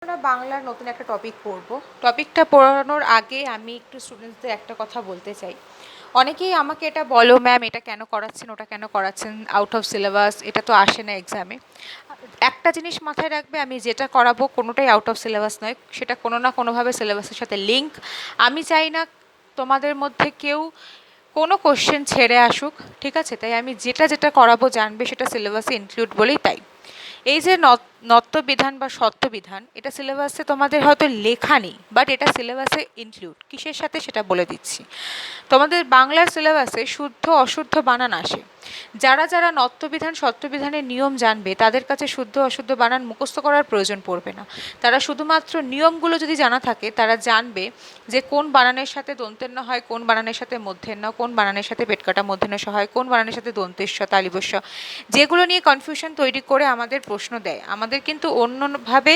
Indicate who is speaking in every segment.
Speaker 1: আমরা বাংলার নতুন একটা টপিক পড়ব। টপিকটা পড়ানোর আগে আমি একটু স্টুডেন্টসদের একটা কথা বলতে চাই। অনেকেই আমাকে এটা বলো, ম্যাম এটা কেন করাচ্ছেন, ওটা কেন করাচ্ছেন, আউট অফ সিলেবাস, এটা তো আসে না এক্সামে। একটা জিনিস মাথায় রাখবে, আমি যেটা করাবো কোনোটাই আউট অফ সিলেবাস নয়, সেটা কোনো না কোনোভাবে সিলেবাসের সাথে লিঙ্ক। আমি চাই না তোমাদের মধ্যে কেউ কোনো কোশ্চেন ছেড়ে আসুক, ঠিক আছে? তাই আমি যেটা যেটা করাবো জানবে সেটা সিলেবাসে ইনক্লুড বলেই তাই। এই যে নত্যবিধান বা সত্যবিধান, এটা সিলেবাসে তোমাদের হয়তো লেখা নেই, বাট এটা সিলেবাসে ইনক্লুড। কিসের সাথে সেটা বলে দিচ্ছি। তোমাদের বাংলার সিলেবাসে শুদ্ধ অশুদ্ধ বানান আসে। যারা যারা নত্যবিধান সত্যবিধানের নিয়ম জানবে তাদের কাছে শুদ্ধ অশুদ্ধ বানান মুখস্থ করার প্রয়োজন পড়বে না। তারা শুধুমাত্র নিয়মগুলো যদি জানা থাকে, তারা জানবে যে কোন বানানের সাথে দন্তের ন হয়, কোন বানানের সাথে মধ্যের ন, কোন বানানের সাথে পেটকাটা মধ্যের ন হয়, কোন বানানের সাথে দন্তেশ্ব তালিবস্য। যেগুলো নিয়ে কনফিউশন তৈরি করে আমাদের প্রশ্ন দেয়, আমাদের কিন্তু অন্যভাবে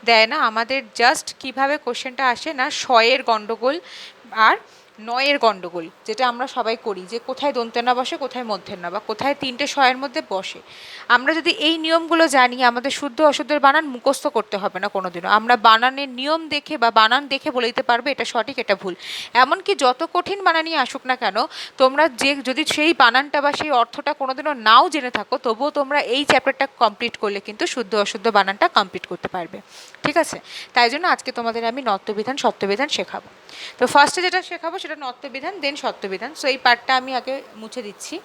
Speaker 1: দেয় না। আমাদের জাস্ট কিভাবে কোশ্চেনটা আসে না, শয়ের গণ্ডগোল আর নয়ের গণ্ডগোল, যেটা আমরা সবাই করি, যে কোথায় দন্তের না বসে, কোথায় মধ্যের না, বা কোথায় তিনটে শয়ের মধ্যে বসে। আমরা যদি এই নিয়মগুলো জানি, আমাদের শুদ্ধ অশুদ্ধের বানান মুখস্থ করতে হবে না কোনোদিনও। আমরা বানানের নিয়ম দেখে বা বানান দেখে বলে দিতে পারবে এটা সঠিক এটা ভুল। এমনকি যত কঠিন বানানই আসুক না কেন, তোমরা যদি সেই বানানটা বা সেই অর্থটা কোনোদিনও নাও জেনে থাকো, তবুও তোমরা এই চ্যাপ্টারটা কমপ্লিট করলে কিন্তু শুদ্ধ অশুদ্ধ বানানটা কমপ্লিট করতে পারবে, ঠিক আছে? তাই জন্য আজকে তোমাদের আমি নত্যবিধান সত্যবিধান শেখাবো। তো ফার্স্টে যেটা শেখাবো সেটা নত্যবিধান, দেন সত্যবিধান। সো এই পার্টটা আমি আগে মুছে দিচ্ছি।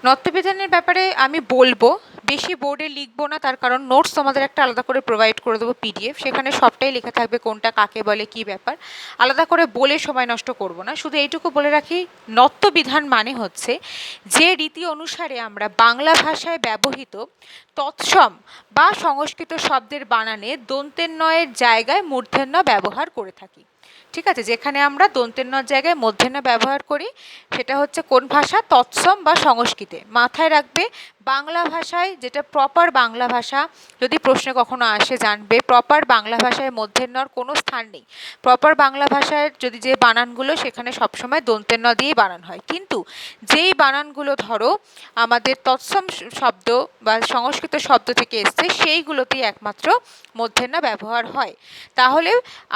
Speaker 1: নত্যবিধানের ব্যাপারে আমি বলবো, বেশি বোর্ডে লিখবো না, তার কারণ নোটস তোমাদের একটা আলাদা করে প্রোভাইড করে দেবো পিডিএফ, সেখানে সবটাই লেখা থাকবে কোনটা কাকে বলে কী ব্যাপার। আলাদা করে বলে সময় নষ্ট করব না, শুধু এইটুকু বলে রাখি, নত্যবিধান মানে হচ্ছে যে রীতি অনুসারে আমরা বাংলা ভাষায় ব্যবহৃত তৎসম বা সংস্কৃত শব্দের বানানে দন্তের নয়ের জায়গায় মূর্ধন্য ব্যবহার করে থাকি, ঠিক আছে? যেখানে আমরা দন্তের নর জায়গায় মূর্ধন্য ব্যবহার করি সেটা হচ্ছে কোন ভাষা? তৎসম বা সংস্কৃতে। মাথায় রাখবে, বাংলা ভাষায় যেটা প্রপার বাংলা ভাষা, যদি প্রশ্নে কখনো আসে জানবে, প্রপার বাংলা ভাষায় মধ্যের নর কোনো স্থান নেই। প্রপার বাংলা ভাষায় যদি যে বানানগুলো, সেখানে সবসময় দন্তের ন দিয়েই বানান হয়। কিন্তু যেই বানানগুলো ধরো আমাদের তৎসম শব্দ বা সংস্কৃত শব্দ থেকে এসছে, সেইগুলোতেই একমাত্র মধ্যের ন ব্যবহার হয়। তাহলে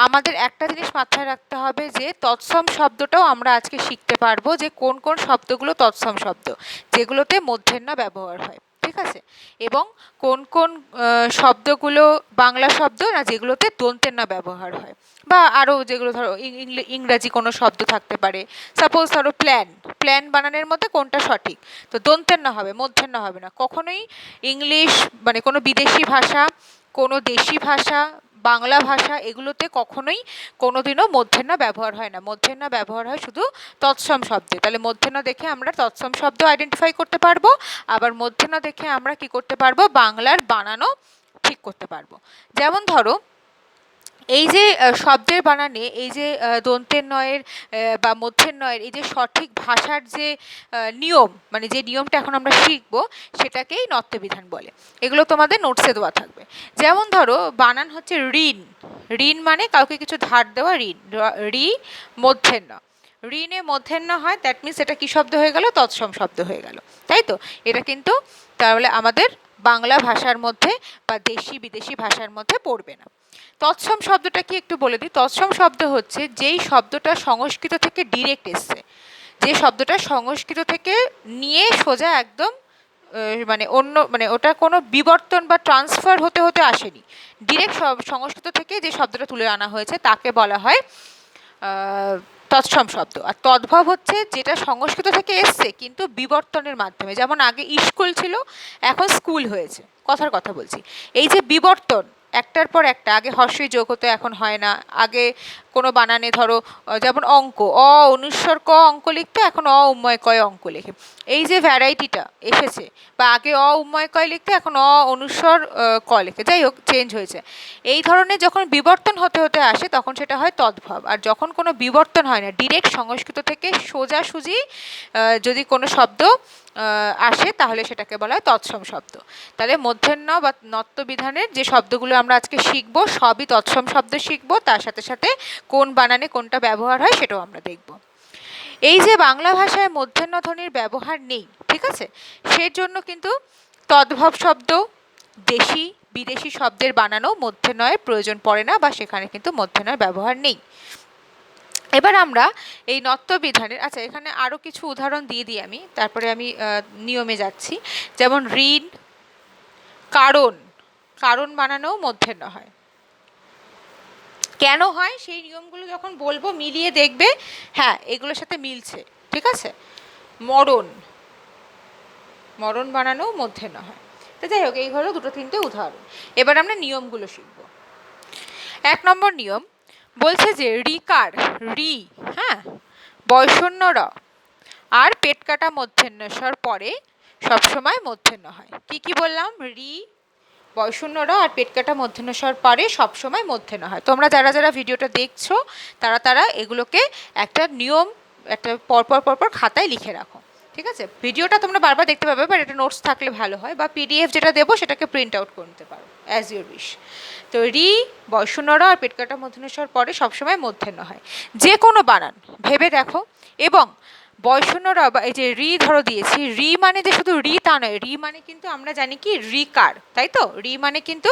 Speaker 1: আমাদের একটা জিনিস মাথায় রাখতে হবে যে তৎসম শব্দটাও আমরা আজকে শিখতে পারবো, যে কোন কোন শব্দগুলো তৎসম শব্দ, যেগুলোতে মধ্যের ন ব্যবহার হয়, ঠিক আছে? এবং কোন কোন শব্দগুলো বাংলা শব্দ না, যেগুলোতে দন্তের ন ব্যবহার হয়, বা আরও যেগুলো ধরো ইংরাজি কোনো শব্দ থাকতে পারে। সাপোজ ধরো প্ল্যান, প্ল্যান বানানের মধ্যে কোনটা সঠিক? তো দন্তের ন হবে, মধ্যের ন হবে না। কখনোই ইংলিশ মানে কোনো বিদেশি ভাষা, কোনো দেশি ভাষা, বাংলা ভাষা, এগুলোতে কখনোই কোনোদিনও মধ্যের ন ব্যবহার হয় না। মধ্যের ন ব্যবহার হয় শুধু তৎসম শব্দে। তাহলে মধ্যের ন দেখে আমরা তৎসম শব্দ আইডেন্টিফাই করতে পারবো, আবার মধ্যের ন দেখে আমরা কি করতে পারবো? বাংলার বানানও ঠিক করতে পারবো। যেমন ধরো, এই যে শব্দের বানানে এই যে দন্তের নয়ের বা মধ্যের নয়ের এই যে সঠিক ভাষার যে নিয়ম, মানে যে নিয়মটা এখন আমরা শিখবো, সেটাকেই নত্যবিধান বলে। এগুলো তোমাদের নোটসে দেওয়া থাকবে। যেমন ধরো, বানান হচ্ছে ঋণ। ঋণ মানে কাউকে কিছু ধার দেওয়া, ঋণ। ঋ মধ্যের ন, ঋণে মধ্যের ন হয়, দ্যাট মিনস এটা কী শব্দ হয়ে গেল? তৎসম শব্দ হয়ে গেল, তাই তো? এটা কিন্তু তাহলে আমাদের বাংলা ভাষার মধ্যে বা দেশি বিদেশি ভাষার মধ্যে পড়বে না। তৎসম শব্দটা কি একটু বলে দিই। তৎসম শব্দ হচ্ছে যেই শব্দটা সংস্কৃত থেকে ডিরেক্ট এসছে, যে শব্দটা সংস্কৃত থেকে নিয়ে সোজা একদম মানে অন্য, মানে ওটা কোনো বিবর্তন বা ট্রান্সফার হতে হতে আসেনি, ডিরেক্ট সংস্কৃত থেকে যে শব্দটা তুলে আনা হয়েছে তাকে বলা হয় তৎসম শব্দ। আর তদ্ভব হচ্ছে যেটা সংস্কৃত থেকে এসছে কিন্তু বিবর্তনের মাধ্যমে, যেমন আগে স্কুল ছিল, এখন স্কুল হয়েছে, কথার কথা বলছি। এই যে বিবর্তন, একটার পর একটা, আগে হর্ষই যোগ হতো, এখন হয় না। আগে কোনো বানানে ধরো যেমন অঙ্ক, অ অনুস্বর ক অঙ্ক লিখতো, এখন অ উম্ময় কয় অঙ্ক লেখে। এই যে ভ্যারাইটিটা এসেছে, বা আগে অ উম্ময় কয় লিখতো, এখন অ অনুস্বর ক লেখে, যাই হোক চেঞ্জ হয়েছে। এই ধরনের যখন বিবর্তন হতে হতে আসে তখন সেটা হয় তদ্ভব। আর যখন কোনো বিবর্তন হয় না, ডিরেক্ট সংস্কৃত থেকে সোজাসুজি যদি কোনো শব্দ আসে, তাহলে সেটাকে বলা হয় তৎসম শব্দ। তাহলে মধ্যের ন বা নত্যবিধানের যে শব্দগুলো আমরা আজকে শিখব, সবই তৎসম শব্দ শিখব, তার সাথে সাথে কোন বানানে কোনটা ব্যবহার হয় সেটাও আমরা দেখব। এই যে বাংলা ভাষায় মধ্যাহ্ন ধ্বনির ব্যবহার নেই, ঠিক আছে, সেজন্য কিন্তু তদ্ভব শব্দ, দেশি বিদেশি শব্দের বানানো মধ্যে প্রয়োজন পড়ে না বা সেখানে কিন্তু মধ্যে ব্যবহার নেই। এবার আমরা এই নত্যবিধানের, আচ্ছা এখানে আরও কিছু উদাহরণ দিয়ে দিই আমি, তারপরে আমি নিয়মে যাচ্ছি। যেমন ঋণ, কারণ, কারণ বানানো মধ্যে হয়। কেন হয় সেই নিয়মগুলো যখন বলবো মিলিয়ে দেখবে হ্যাঁ এগুলোর সাথে মিলছে, ঠিক আছে। মরণ, মরণ বানানো মধ্যে হয়। তো যাই হোক, এই হলো 2-3টে উদাহরণ। এবার আমরা নিয়মগুলো শিখব। 1 নম্বর নিয়ম বলছে যে রিকার, রি, হ্যাঁ, বয়শূন্য র আর পেট কাটা মূর্ধন্যস্বর পরে সবসময় মূর্ধন্য হয়। কি কি বললাম? রি, বয়শূন্য র আর পেট কাটা মূর্ধন্যস্বর পরে সবসময় মূর্ধন্য হয়। তোমরা যারা যারা ভিডিওটা দেখছো তারা এগুলোকে একটা নিয়ম, একটা পরপর খাতায় লিখে রাখো, ঠিক আছে। ভিডিওটা তোমরা বারবার দেখতে পাবে, বাট এটা নোটস থাকলে ভালো হয়, বা পিডিএফ যেটা দেবো সেটাকে প্রিন্ট আউট করে নিতে পারো, অ্যাজ ইউর উইশ। তো রি, বয়শূন্য র আর পেট কাটা মূর্ধন্যস্বর পরে সবসময় মূর্ধন্য হয়। যে কোনো বানান ভেবে দেখো। এবং বয়শূন্য র, বা এই যে রি ধরো দিয়েছি, রি মানে যে শুধু রি তা নয়, রি মানে কিন্তু আমরা জানি কি রিকার, তাই তো। রি মানে কিন্তু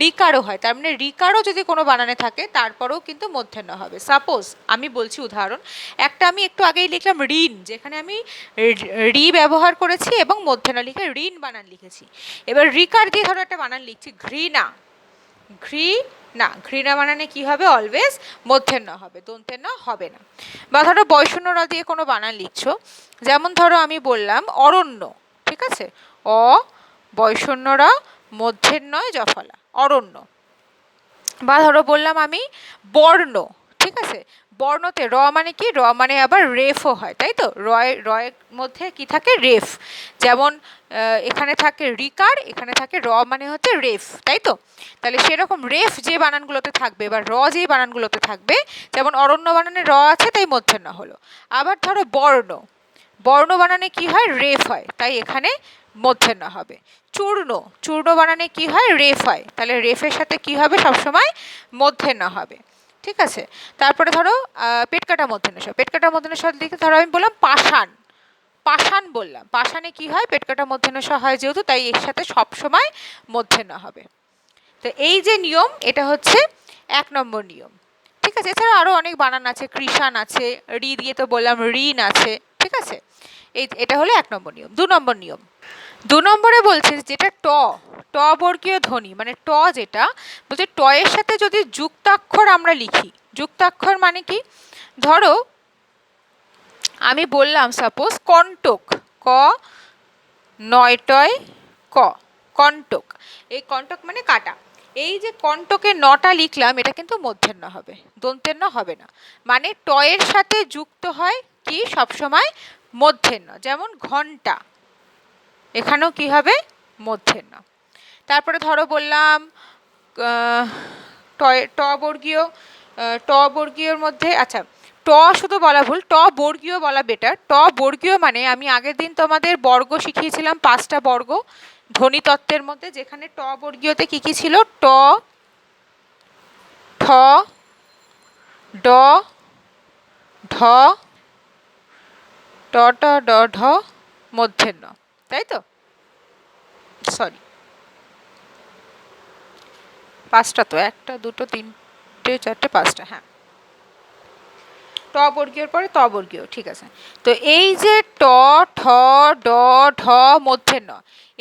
Speaker 1: রিকারও হয়, তার মানে রিকারও যদি কোনো বানানে থাকে তারপরেও কিন্তু মূর্ধন্য হবে। সাপোজ আমি বলছি উদাহরণ, একটা আমি একটু আগেই লিখলাম ঋণ, যেখানে আমি রি ব্যবহার করেছি এবং মূর্ধন্য লিখে ঋণ বানান লিখেছি। এবার রিকার দিয়ে ধরো একটা বানান লিখছি ঘৃণা, ঘৃণা, ঘৃণা বানানে কি হবে? অলওয়েজ মূর্ধন্য হবে, দন্তের ন হবে না। বা ধরো বয়শূন্য র দিয়ে কোনো বানান লিখছো, যেমন ধরো আমি বললাম অরণ্য, ঠিক আছে, অ বয়শূন্য র মূর্ধন্যয় জফলা, অরণ্য। বা ধরো বললাম আমি বর্ণ, ঠিক আছে, বর্ণতে র মানে কি? র মানে আবার রেফও হয়, তাই তো। রয়ের মধ্যে কি থাকে? রেফ। যেমন এখানে থাকে রিকার, এখানে থাকে র মানে হচ্ছে রেফ, তাই তো। তাহলে সেরকম রেফ যে বানানগুলোতে থাকবে বা র যে বানানগুলোতে থাকবে, যেমন অরণ্য বানানে র আছে তাই মূর্ধন্য হলো। আবার ধরো বর্ণ, বর্ণ বানানে কি হয়? রেফ হয়, তাই এখানে মূর্ধন্য হবে। চূর্ণ, চূর্ণ বানানে কি হয়? রেফ হয়, তাহলে রেফের সাথে কি হবে? সবসময় মূর্ধন্য হবে, ঠিক আছে। তারপরে ধরো পেট কাটা মূর্ধন্যস্বর, পেট কাটা মূর্ধন্যস্বর দিকে ধরো আমি বললাম পাষাণ, পাষাণ বললাম, পাষাণে কি হয়? পেট কাটা মূর্ধন্যস্বর হয় যেহেতু, তাই এর সাথে সবসময় মূর্ধন্য হবে। তো এই যে নিয়ম, এটা হচ্ছে 1 নম্বর নিয়ম, ঠিক আছে। এছাড়া আরও অনেক বানান আছে, কৃষাণ আছে, রি দিয়ে তো বললাম ঋণ আছে, ঠিক আছে। এটা হলো 1 নম্বর নিয়ম। 2 নম্বর নিয়ম, 2 নম্বরে বলছে যেটা ট বর্গীয় ধ্বনি, মানে ট যেটা বলছে, ট এর সাথে যদি যুক্তাক্ষর আমরা লিখি, যুক্তাক্ষর মানে কি? ধরো আমি বললাম সাপোজ কণ্টক, ক নয় টয় ক, কণ্টক। এই কণ্টক মানে কাটা। এই যে কণ্টকে নটা লিখলাম, এটা কিন্তু মূর্ধন্য হবে, দন্তের ন হবে না। মানে ট এর সাথে যুক্ত হয় কি? সবসময় মূর্ধন্য। যেমন ঘন্টা, এখানেও কি হবে? মূর্ধন্য। তারপরে ধরো বললাম ট বর্গীয়, ট বর্গীয়র মধ্যে, আচ্ছা ট শুধু বলা ভুল, ট বর্গীয় বলা বেটার। ট বর্গীয় মানে আমি আগের দিন তোমাদের বর্গ শিখিয়েছিলাম, 5টা বর্গ ধ্বনিতত্ত্বের মধ্যে, যেখানে ট বর্গীয়তে কি কি ছিল? ট, ঠ, ড, ঢ, ট ট ড ঢ, মূর্ধন্য, তাই তো। সরি, 5টা তো, 1টা 2টো 3টে 4টে 5টা, হ্যাঁ। ট বর্গীয়র পরে ত বর্গীয়, ঠিক আছে। তো এই যে ট, ঠ, ড, ঢ, মূর্ধন্য,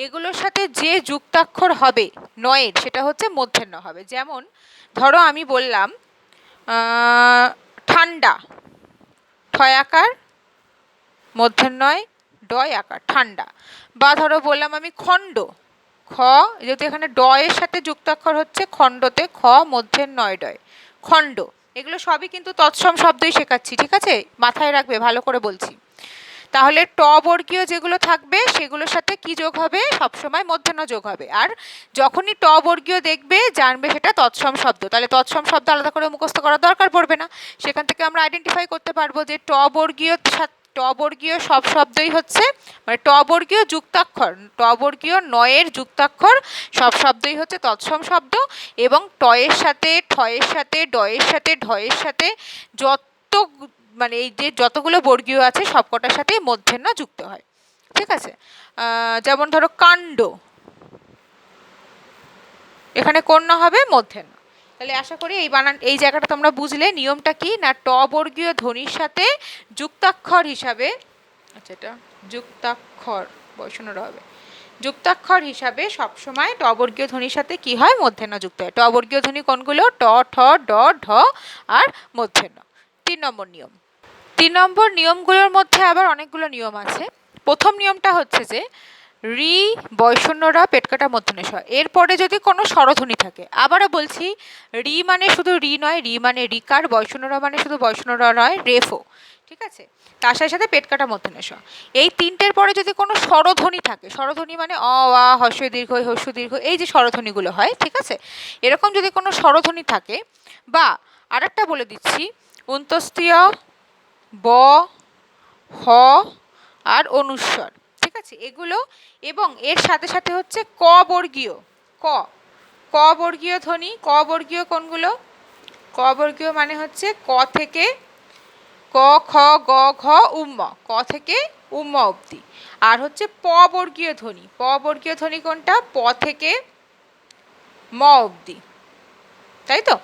Speaker 1: এগুলোর সাথে যে যুক্তাক্ষর হবে নয়ের, সেটা হচ্ছে মূর্ধন্য হবে। যেমন ধরো আমি বললাম ঠান্ডা, ঠয় আকার মূর্ধন্যয় ডয় আকার, ঠান্ডা। বা ধরো বললাম আমি খণ্ড, খ, যেহেতু এখানে ড এর সাথে যুক্তাক্ষর হচ্ছে, খণ্ডতে খ মূর্ধন্যয় ডয়, খণ্ড। এগুলো সবই কিন্তু তৎসম শব্দই শেখাচ্ছি, ঠিক আছে, মাথায় রাখবে, ভালো করে বলছি। তাহলে ট বর্গীয় যেগুলো থাকবে সেগুলোর সাথে কি যোগ হবে? সবসময় মূর্ধন্য যোগ হবে। আর যখনই ট বর্গীয় দেখবে জানবে সেটা তৎসম শব্দ, তাহলে তৎসম শব্দ আলাদা করে মুখস্থ করার দরকার পড়বে না। সেখান থেকে আমরা আইডেন্টিফাই করতে পারবো যে ট বর্গীয় সব শব্দই হচ্ছে, মানে ট বর্গীয় যুক্তাক্ষর, ট বর্গীয় নয়ের যুক্তাক্ষর সব শব্দই হচ্ছে তৎসম শব্দ। এবং ট এর সাথে, ঠ এর সাথে, ড এর সাথে, ঢ এর সাথে যত, মানে এই যে যতগুলো বর্গীয় আছে সবকটার সাথেই মূর্ধন্য যুক্ত হয়, ঠিক আছে। যেমন ধরো কাণ্ড, এখানে কোন ন হবে? মূর্ধন্য। তাহলে আশা করি এই জায়গাটা তোমরা বুঝলে। নিয়মটা কি না, ট বর্গীয় ধ্বনির সাথে যুক্তাক্ষর হিসাবে, আচ্ছা এটা যুক্তাক্ষর বৈষণ্যর হবে, যুক্তাক্ষর হিসাবে সবসময় ট বর্গীয় ধ্বনির সাথে কি হয়? মূর্ধন্য যুক্ত হয়। ট বর্গীয় ধ্বনি কোনগুলো? ট, ঠ, ড, ঢ আর মূর্ধন্য। 3 নম্বর নিয়ম। 3 নম্বর নিয়মগুলোর মধ্যে আবার অনেকগুলো নিয়ম আছে। প্রথম নিয়মটা হচ্ছে যে রি বৈষণ্যরা পেটকাটা মূর্ধন্য ষ, এরপরে যদি কোনো স্বরধ্বনি থাকে, আবারও বলছি রি মানে শুধু রি নয়, রি মানে রিকার, বৈষণ্যরা মানে শুধু বৈষণ্যরা নয়, রেফও, ঠিক আছে, তার সাথে সাথে পেটকাটা মূর্ধন্য ষ, এই তিনটের পরে যদি কোনো স্বরধ্বনি থাকে, স্বরধ্বনি মানে অ, আ, হস্য দীর্ঘ, হস্য দীর্ঘ, এই যে স্বরধ্বনিগুলো হয়, ঠিক আছে, এরকম যদি কোনো স্বরধ্বনি থাকে, বা আরেকটা বলে দিচ্ছি, অন্তস্তীয় ব, হ আর অনুস্বর, ঠিক আছে, এগুলো, এবং এর সাথে সাথে হচ্ছে ক বর্গীয়, ক, ক বর্গীয় ধ্বনি, ক বর্গীয় কোনগুলো? ক বর্গীয় মানে হচ্ছে ক থেকে ক, খ, গ, ঘ, উম্ম, ক থেকে উম্ম অবধি। আর হচ্ছে প বর্গীয় ধ্বনি, প বর্গীয় ধ্বনি কোনটা? প থেকে ম অবধি, তাই তো?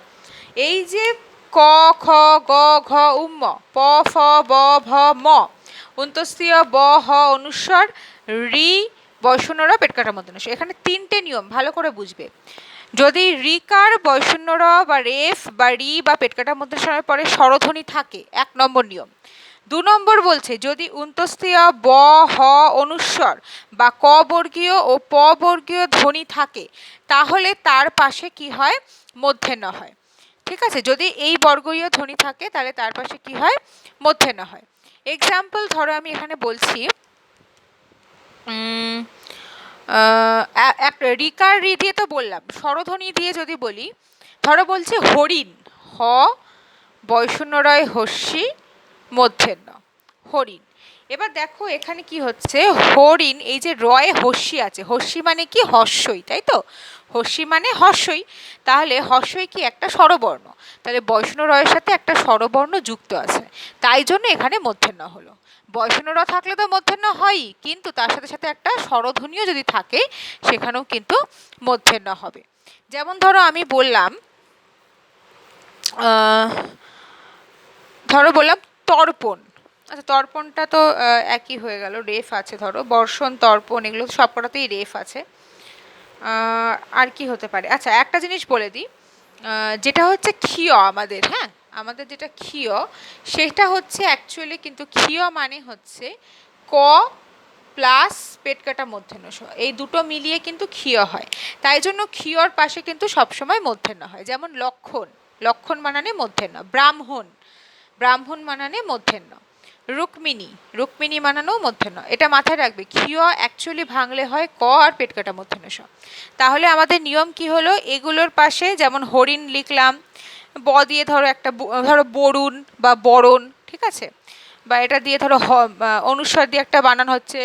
Speaker 1: এই যে ক, খ, গ, ঘ, উম্ম, প, ফ, ব, ভ, ম, অন্তস্তীয় ব, হ, অনুস্বর, রি বৈষণ্যরা পেটকাটা মূর্ধন্য ষ, এখানে 3টে নিয়ম ভালো করে বুঝবে। যদি রিকার বৈষণ্যরা বা রেফ বা রি বা পেটকাটা মূর্ধন্য ষের পরে স্বরধ্বনি থাকে, 1 নম্বর নিয়ম। 2 নম্বর বলছে যদি অন্তস্তীয় ব, হ, অনুস্বর বা ক বর্গীয় ও প বর্গীয় ধ্বনি থাকে, তাহলে তার পাশে কি হয়? মূর্ধন্য হয়, ঠিক আছে। যদি এই বর্গীয় ধ্বনি থাকে তাহলে তার পাশে কি হয়? মূর্ধন্য হয়। এক্সাম্পল ধরো আমি এখানে বলছি, একটা রিকার রি দিয়ে তো বললাম, স্বরধ্বনি দিয়ে যদি বলি, ধরো বলছে হরিণ, হ বৈষণ্যরয় হস্যি মূর্ধন্য, হরিণ। এবার দেখো এখানে কি হচ্ছে, হরিণ, এই যে রয়ে হস্যি আছে, হস্যি মানে কি? হস্যই, তাই তো? হস্যি মানে হস্যই, তাহলে হস্যই কি? একটা স্বরবর্ণ, তাহলে বৈষ্ণব রয়ের সাথে একটা স্বরবর্ণ যুক্ত আছে, তাই জন্য এখানে মূর্ধন্য হলো। বৈষ্ণব র থাকলে তো মূর্ধন্য হয়ই, কিন্তু তার সাথে সাথে একটা স্বরধ্বনিও যদি থাকে সেখানেও কিন্তু মূর্ধন্য হবে। যেমন ধরো আমি বললাম, ধরো বললাম তর্পণ, আচ্ছা তর্পণটা তো একই হয়ে গেল, রেফ আছে, ধরো বর্ষণ, তর্পণ, এগুলো সবকটাতেই রেফ আছে। আর কি হতে পারে? আচ্ছা একটা জিনিস বলে দিই, যেটা হচ্ছে ক্ষীয় আমাদের, হ্যাঁ আমাদের যেটা ক্ষীয়, সেটা হচ্ছে অ্যাকচুয়ালি কিন্তু ক্ষীয় মানে হচ্ছে ক প্লাস পেটকাটা মূর্ধন্য ষ, এই দুটো মিলিয়ে কিন্তু ক্ষীয় হয়, তাই জন্য ক্ষীয়র পাশে কিন্তু সবসময় মূর্ধন্য হয়। যেমন লক্ষণ, লক্ষণ মানানে মূর্ধন্য, ব্রাহ্মণ, ব্রাহ্মণ মানানে মূর্ধন্য, রুক্মিণী, রুক্মিণী মানানো মূর্ধন্য, এটা মাথায় রাখবে। ক্ষীয় অ্যাকচুয়ালি ভাঙলে হয় ক আর পেটকাটা মূর্ধন্য ষ। তাহলে আমাদের নিয়ম কি হলো, এগুলোর পাশে যেমন হরিণ লিখলাম, ব দিয়ে ধরো একটা, ধরো বরুণ বা বরণ, ঠিক আছে, বা এটা দিয়ে ধরো অনুস্বর দিয়ে একটা বানান হচ্ছে,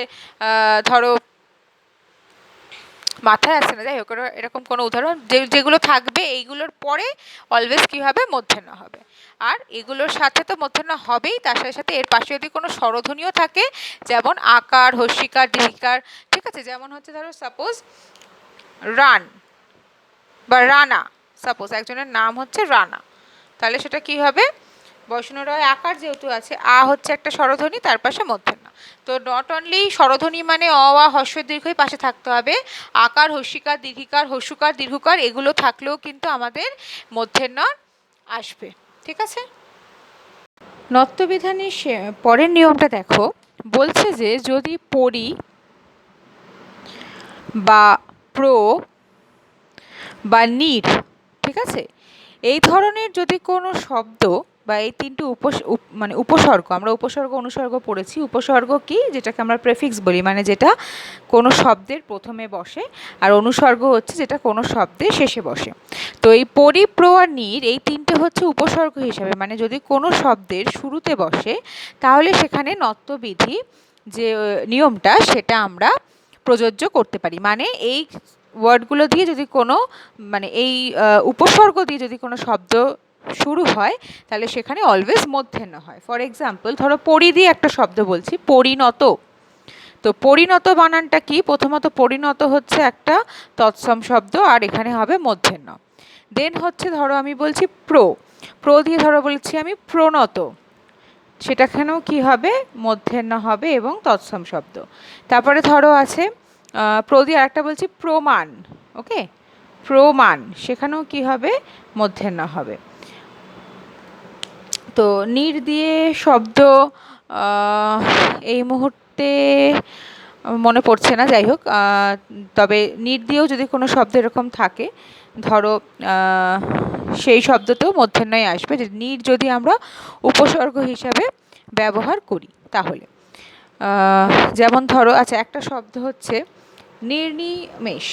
Speaker 1: ধরো মাথায় আসছে না, যাই হোক এরকম কোনো উদাহরণ, যেগুলো থাকবে এইগুলোর পরে অলওয়েজ কী হবে? মূর্ধন্য হবে। আর এগুলোর সাথে তো মূর্ধন্য হবেই, তার সাথে সাথে এর পাশে যদি কোনো স্বরধ্বনিও থাকে, যেমন আকার, হস্যিকার, দীর্ঘিকার, ঠিক আছে, যেমন হচ্ছে ধরো সাপোজ রান বা রানা, সাপোজ একজনের নাম হচ্ছে রানা, তাহলে সেটা কি হবে? বৈষ্ণব রয় আকার যেহেতু আছে, আ হচ্ছে একটা স্বরধ্বনি, তার পাশে মূর্ধন্য। তো নট অনলি স্বরধ্বনি মানে অ, আ, হস্য দীর্ঘই পাশে থাকতে হবে, আকার, হস্যিকার, দীর্ঘিকার, হস্যকার, দীর্ঘকার এগুলো থাকলেও কিন্তু আমাদের মূর্ধন্য আসবে, ঠিক আছে। নত্যবিধানের পরের নিয়মটা দেখো, বলছে যে যদি পরি বা প্রো বা নির, ঠিক আছে, এই ধরনের যদি কোনো শব্দ বা এই তিনটি মানে উপসর্গ, আমরা উপসর্গ অনুসর্গ পড়েছি, উপসর্গ কি? যেটাকে আমরা প্রেফিক্স বলি, মানে যেটা কোনো শব্দের প্রথমে বসে, আর অনুসর্গ হচ্ছে যেটা কোনো শব্দের শেষে বসে। তো এই পরি, প্রো আর নির এই তিনটে হচ্ছে উপসর্গ হিসাবে, মানে যদি কোনো শব্দের শুরুতে বসে তাহলে সেখানে নত্যবিধি যে নিয়মটা সেটা আমরা প্রযোজ্য করতে পারি। মানে এই ওয়ার্ডগুলো দিয়ে যদি কোনো, মানে এই উপসর্গ দিয়ে যদি কোনো শব্দ শুরু হয় তাহলে সেখানে অলওয়েজ মূর্ধন্য হয়। ফর এক্সাম্পল ধরো পরি দিয়ে একটা শব্দ বলছি, পরিণত, তো পরিণত বানানটা কি? প্রথমত পরিণত হচ্ছে একটা তৎসম শব্দ, আর এখানে হবে মূর্ধন্য। দেন হচ্ছে ধরো আমি বলছি প্রো দিয়ে ধরো বলছি আমি প্রণত, সেটাখানেও কি হবে? মূর্ধন্য হবে এবং তৎসম শব্দ। তারপরে ধরো আছে প্রো দিয়ে আরেকটা বলছি প্রমাণ, ওকে, প্রমাণ, সেখানেও কি হবে? মূর্ধন্য হবে। তো নির দিয়ে শব্দ এই মুহূর্তে মনে পড়ছে না, যাই হোক, তবে নির দিয়েও যদি কোনো শব্দ এরকম থাকে, ধরো সেই শব্দতেও মূর্ধন্যই আসবে, যে নির যদি আমরা উপসর্গ হিসাবে ব্যবহার করি তাহলে। যেমন ধরো, আচ্ছা, একটা শব্দ হচ্ছে নির্নিমেষ,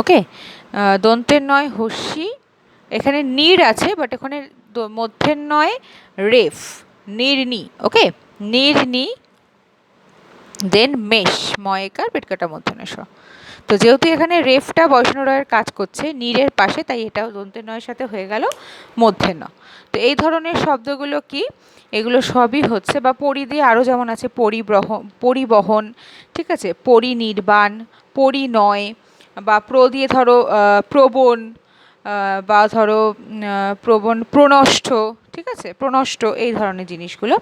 Speaker 1: ওকে, দন্তের নয় হস্যি, এখানে নির আছে বাট এখানে মধ্যের নয় রেফ, নির্নি, ওকে, নির্নি, দেন মেষ, ময়কার পেটকাটা মূর্ধন্য। তো যেহেতু এখানে রেফটা বৈষ্ণবের কাজ করছে নীরের পাশে, তাই এটাও দন্তের নয়ের সাথে হয়ে গেল মূর্ধন্য। তো এই ধরনের শব্দগুলো কি? এগুলো সবই হচ্ছে, বা পরি দিয়ে আরও যেমন আছে পরিবহন, ঠিক আছে, পরিনির্বাণ, পরিণয়, বা প্র দিয়ে ধরো প্রবণ, বা ধরো প্রবণ, প্রনষ্ট, ঠিক আছে, প্রনষ্ট, এই ধরনের জিনিসগুলো,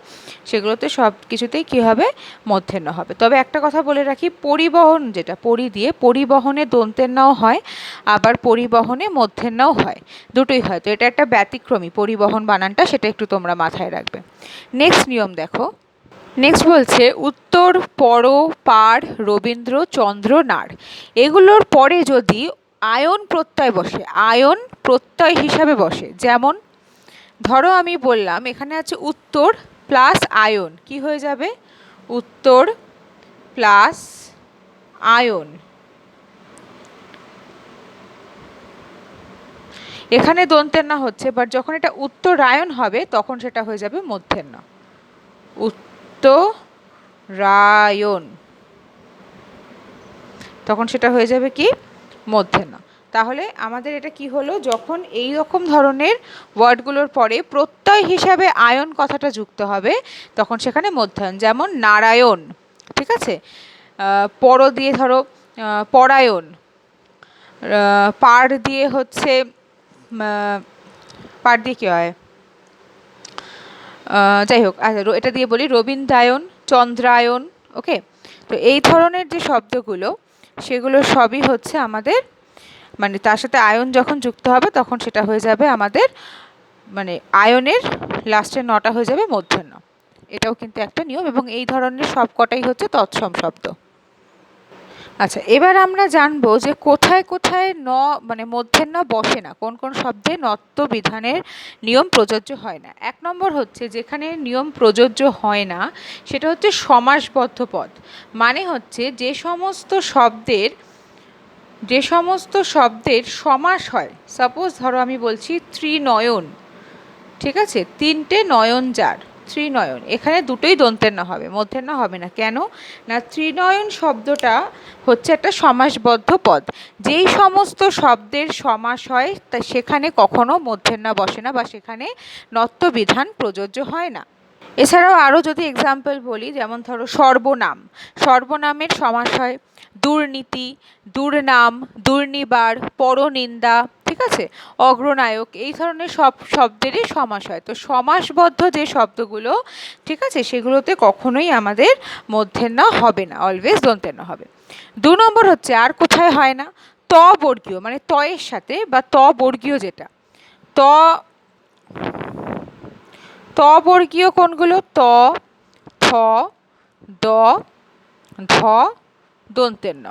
Speaker 1: সেগুলোতে সব কিছুতেই কী হবে? মূর্ধন্য হবে। তবে একটা কথা বলে রাখি, পরিবহন যেটা পরি দিয়ে, পরিবহনে দন্তের নও হয়, আবার পরিবহনে মূর্ধন্যও হয়, দুটোই হয়। তো এটা একটা ব্যতিক্রমী পরিবহন বানানটা, সেটা একটু তোমরা মাথায় রাখবে। নেক্সট নিয়ম দেখো, নেক্সট বলছে উত্তর, পর, পার, রবীন্দ্র, চন্দ্র, নাড়, এগুলোর পরে যদি আয়ন প্রত্যয় বসে, আয়ন প্রত্যয় হিসাবে বসে, যেমন ধরো আমি বললাম এখানে আছে উত্তর প্লাস আয়ন, কি হয়ে যাবে? উত্তর প্লাস আয়ন। এখানে দন্তের হচ্ছে, বাট যখন এটা উত্তরায়ণ হবে তখন সেটা হয়ে যাবে মূর্ধন্য, উত্তরায়ণ, তখন সেটা হয়ে যাবে কি? মূর্ধন্য। তাহলে আমাদের এটা কি হলো? যখন এই রকম ধরনের ওয়ার্ডগুলোর পরে প্রত্যয় হিসাবে আয়ন কথাটা যুক্ত হবে তখন সেখানে মূর্ধন্য, যেমন নারায়ণ, ঠিক আছে, পর দিয়ে ধরো পরায়ণ, পার দিয়ে হচ্ছে, পার দিয়ে কী হয়, যাই হোক, আচ্ছা, এটা দিয়ে বলি রবীন্দ্রায়ণ, চন্দ্রায়ণ, ওকে। তো এই ধরনের যে শব্দগুলো, সেগুলো সবই হচ্ছে আমাদের, মানে তার সাথে আয়ন যখন যুক্ত হবে তখন সেটা হয়ে যাবে আমাদের, মানে আয়নের লাস্টের নটা হয়ে যাবে মূর্ধন্য। এটাও কিন্তু একটা নিয়ম, এবং এই ধরনের সব কটাই হচ্ছে তৎসম শব্দ। আচ্ছা, এবার আমরা জানবো যে কোথায় কোথায় মানে মূর্ধন্য বসে না, কোন কোন শব্দে নত্ব বিধানের নিয়ম প্রযোজ্য হয় না। 1 নম্বর হচ্ছে যেখানে নিয়ম প্রযোজ্য হয় না সেটা হচ্ছে সমাসবদ্ধ পদ, মানে হচ্ছে যে সমস্ত শব্দের সমাস হয়। সাপোজ ধরো আমি বলছি ত্রিনয়ন, ঠিক আছে, 3টে নয়ন যার, ত্রিনয়ন, এখানে দুটোই দন্তের ন হবে, মূর্ধন্য হবে না। কেন না? ত্রিনয়ন শব্দটা হচ্ছে একটা সমাসবদ্ধ পদ, যেই সমস্ত শব্দের সমাস হয় তা সেখানে কখনো মূর্ধন্য বসে না, বা সেখানে নত্ব বিধান প্রযোজ্য হয় না। এছাড়াও আরও যদি এক্সাম্পল বলি, যেমন ধরো সর্বনাম, সর্বনামের সমাস হয় দুর্নীতি, দুর্নাম, দুর্নিবার, পরনিন্দা, ঠিক আছে, অগ্রনায়ক, এই ধরনের সব শব্দেরই সমাস হয়। তো সমাসবদ্ধ যে শব্দগুলো, ঠিক আছে, সেগুলোতে কখনোই আমাদের মূর্ধন্য হবে না, অলওয়েজ দন্তের ন হবে। 2 নম্বর হচ্ছে আর কোথায় হয় না, ত বর্গীয়, মানে তয়ের সাথে, বা ত বর্গীয় যেটা, ত বর্গীয় কোনগুলো? ত, থ, দ, ধ, দন্তের ন,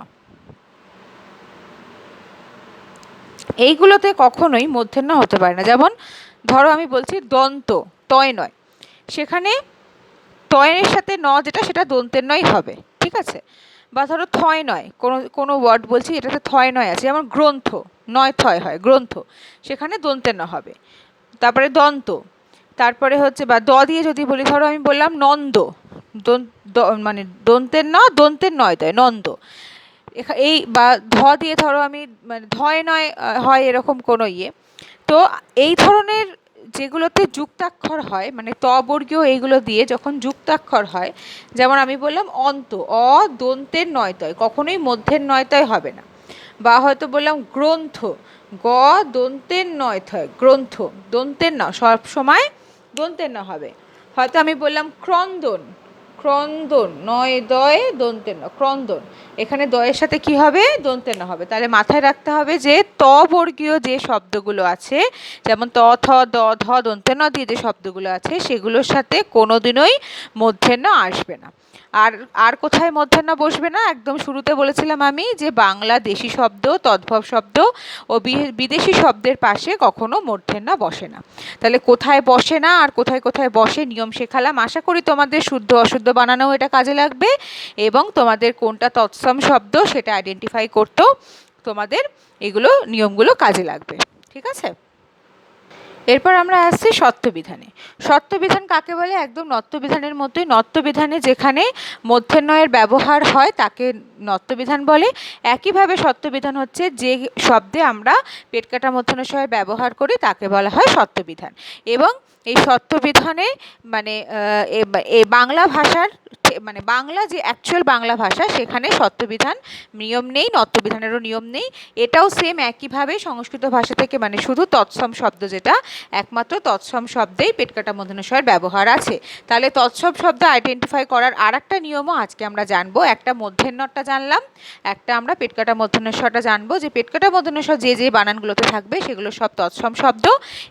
Speaker 1: এইগুলোতে কখনোই মূর্ধন্য হতে পারে না। যেমন ধরো আমি বলছি দন্ত, তয় নয়, সেখানে তয়ের সাথে ন যেটা, সেটা দন্তের নয় হবে, ঠিক আছে। বা ধরো থয় নয়, কোনো ওয়ার্ড বলছি এটাতে থয় নয় আছে, যেমন গ্রন্থ, নয় থয় হয় গ্রন্থ, সেখানে দন্তের ন হবে। তারপরে দন্ত, তারপরে হচ্ছে, বা দ দিয়ে যদি বলি, ধরো আমি বললাম নন্দ, মানে দন্তের ন, দন্তের নয় তয়, নন্দ, এই, বা ধ দিয়ে ধরো আমি, মানে ধয় নয় হয়, এরকম কোনো ইয়ে। তো এই ধরনের যেগুলোতে যুক্তাক্ষর হয়, মানে ত বর্গীয় এইগুলো দিয়ে যখন যুক্তাক্ষর হয়, যেমন আমি বললাম অন্ত, অ দন্তের নয়তয়, কখনোই মধ্যের নয়তয় হবে না। বা হয়তো বললাম গ্রন্থ, গ দন্তের নয়তয়, গ্রন্থ, দন্তের ন, সব সময় দন্তের ন হবে। হয়তো আমি বললাম ক্রন্দন, ক্রন্দন, নয় দয় দন্তের ন, ক্রন্দন, এখানে দয়ের সাথে কি হবে, দন্তের ন হবে। তাহলে মাথায় রাখতে হবে যে ত বর্গীয় যে শব্দগুলো আছে, যেমন ত থ দ ধ দন্তের ন দিয়ে যে শব্দগুলো আছে, সেগুলোর সাথে কোনোদিনই মধ্যের ন আসবে না। আর আর কোথায় মধ্যাহ্ন বসবে না, একদম শুরুতে বলেছিলাম আমি যে বাংলা দেশি শব্দ, তদ্ভব শব্দ ও বিদেশি শব্দের পাশে কখনো মূর্ধন্য বসে না। তাহলে কোথায় বসে না আর কোথায় কোথায় বসে নিয়ম শেখালাম। আশা করি তোমাদের শুদ্ধ অশুদ্ধ বানানোও এটা কাজে লাগবে, এবং তোমাদের কোনটা তৎসম শব্দ সেটা আইডেন্টিফাই করতেও তোমাদের এগুলো নিয়মগুলো কাজে লাগবে। ঠিক আছে, এরপর আমরা আসছি সত্যবিধানে। সত্যবিধান কাকে বলে, একদম নত্যবিধানের মতোই। নত্যবিধানে যেখানে মধ্যের্নয়ের ব্যবহার হয় তাকে নত্যবিধান বলে। একইভাবে সত্যবিধান হচ্ছে যে শব্দে আমরা পেট কাটা মূর্ধন্যস্বয়ের ব্যবহার করি তাকে বলা হয় সত্যবিধান। এবং এই সত্যবিধানে মানে বাংলা ভাষার, মানে বাংলা যে অ্যাকচুয়াল বাংলা ভাষা, সেখানে সত্যবিধান নিয়ম নেই, নত্যবিধানেরও নিয়ম নেই। এটাও সেম একইভাবে সংস্কৃত ভাষা থেকে, মানে শুধু তৎসম শব্দ যেটা, একমাত্র তৎসম শব্দেই পেট কাটা মূর্ধন্যস্বয়ের ব্যবহার আছে। তাহলে তৎসম শব্দ আইডেন্টিফাই করার আর একটা নিয়মও আজকে আমরা জানবো। একটা মধ্যের্নটা জানলাম, একটা আমরা পেট কাটা মূর্ধন্যস্বরটা জানবো, যে পেট কাটা মূর্ধন্যস্বর যে যে বানানগুলোতে থাকবে সেগুলো সব তৎসম শব্দ,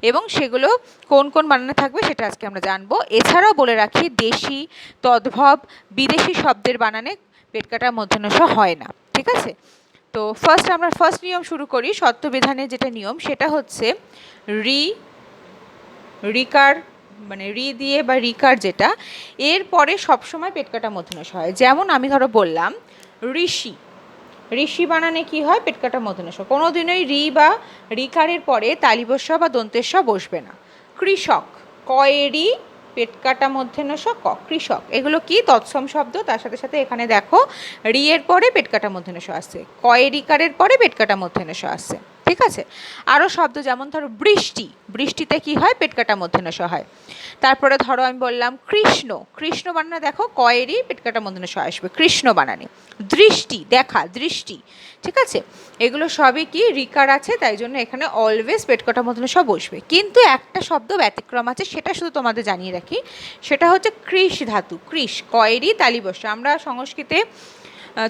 Speaker 1: এবং সেগুলো কোন কোন বানানে থাকবে সেটা আজকে আমরা জানবো। এছাড়াও বলে রাখি, দেশি, তদ্ভব, বিদেশি শব্দের বানানে পেট কাটা মূর্ধন্যস্বর হয় না। ঠিক আছে, তো আমরা ফার্স্ট নিয়ম শুরু করি। সত্যবিধানের যেটা নিয়ম সেটা হচ্ছে রি, রিকার, মানে রি দিয়ে বা রিকার যেটা, এর পরে সবসময় পেট কাটা মূর্ধন্যস্বর হয়। যেমন আমি ধরো বললাম ঋষি, ঋষি বানানে কি হয়, পেট কাটা মূর্ধন্যস্বর। কোনোদিনই রি বা রিকারের পরে তালিবস্ব বা দন্তেস্ব বসবে না। কৃষক, কয়েরি পেট কাটা মূর্ধন্যস্ব ক, কৃষক, এগুলো কি তৎসম শব্দ। তার সাথে সাথে এখানে দেখো রি এর পরে পেট কাটা মূর্ধন্যস্ব আসছে, কয়েরিকারের পরে পেট কাটা মূর্ধন্যস্ব আসছে। ঠিক আছে, আরও শব্দ যেমন ধরো বৃষ্টি, বৃষ্টিতে কি হয়, পেট কাটা মূর্ধন্যস্ব হয়। তারপরে ধরো আমি বললাম কৃষ্ণ, কৃষ্ণ বানানে দেখো কয়েরই পেট কাটা মূর্ধন্যস্ব আসবে, কৃষ্ণ বানানে। দৃষ্টি, দেখা, দৃষ্টি। ঠিক আছে, এগুলো সবই কি রিকার আছে, তাই জন্য এখানে অলওয়েজ পেট কাটা মূর্ধন্যস্ব বসবে। কিন্তু একটা শব্দ ব্যতিক্রম আছে, সেটা শুধু তোমাদের জানিয়ে রাখি, সেটা হচ্ছে কৃষ ধাতু। কৃষ, কয়েরই তালিবস্য। আমরা সংস্কৃতে